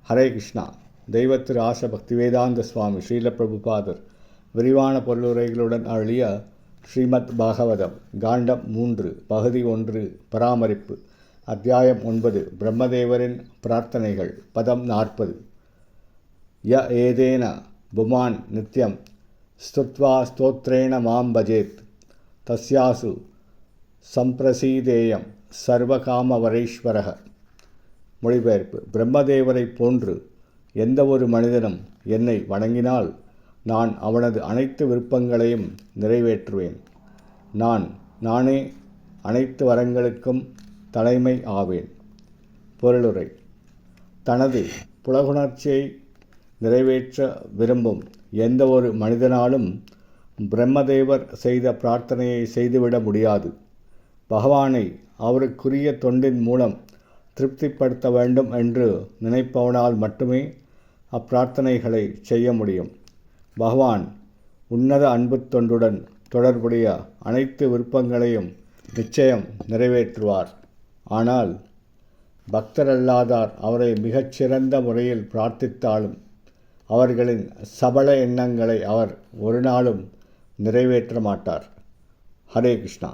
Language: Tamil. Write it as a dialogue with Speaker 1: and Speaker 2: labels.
Speaker 1: ஹரே கிருஷ்ணா. தெய்வ திரு ஆச பக்திவேதாந்த சுவாமி ஸ்ரீல பிரபுபாதர் விரிவான பொருளுரைகளுடன் அருளிய ஸ்ரீமத் பாகவதம் காண்டம் 3 பகுதி 1 பராமரிப்பு அத்தியாயம் 9 பிரம்மதேவரின் பிரார்த்தனைகள் பதம் 40. ய ஏதேன புமான் நித்யம் ஸ்துத்வா ஸ்தோத்ரேண மாம் பஜேத் தஸ்யாசு சம்பிரசீதேயம் சர்வகாமவரீஸ்வரக. மொழிபெயர்ப்பு: பிரம்மதேவரை போன்று எந்த ஒரு மனிதனும் என்னை வணங்கினால் நான் அவனது அனைத்து விருப்பங்களையும் நிறைவேற்றுவேன். நானே அனைத்து வரங்களுக்கும் தலைமை ஆவேன். பொருளுரை: தனது புலகுணர்ச்சியை நிறைவேற்ற விரும்பும் எந்த ஒரு மனிதனாலும் பிரம்மதேவர் செய்த பிரார்த்தனையை செய்துவிட முடியாது. பகவானை அவருக்குரிய தொண்டின் மூலம் திருப்திப்படுத்த வேண்டும் என்று நினைப்பவனால் மட்டுமே அப்பிரார்த்தனைகளை செய்ய முடியும். பகவான் உன்னத அன்பு தொண்டுடன் தொடர்புடைய அனைத்து விருப்பங்களையும் நிச்சயம் நிறைவேற்றுவார். ஆனால் பக்தரல்லாதார் அவரை மிகச்சிறந்த முறையில் பிரார்த்தித்தாலும் அவர்களின் சபல எண்ணங்களை அவர் ஒரு நாளும் நிறைவேற்ற மாட்டார். ஹரே கிருஷ்ணா.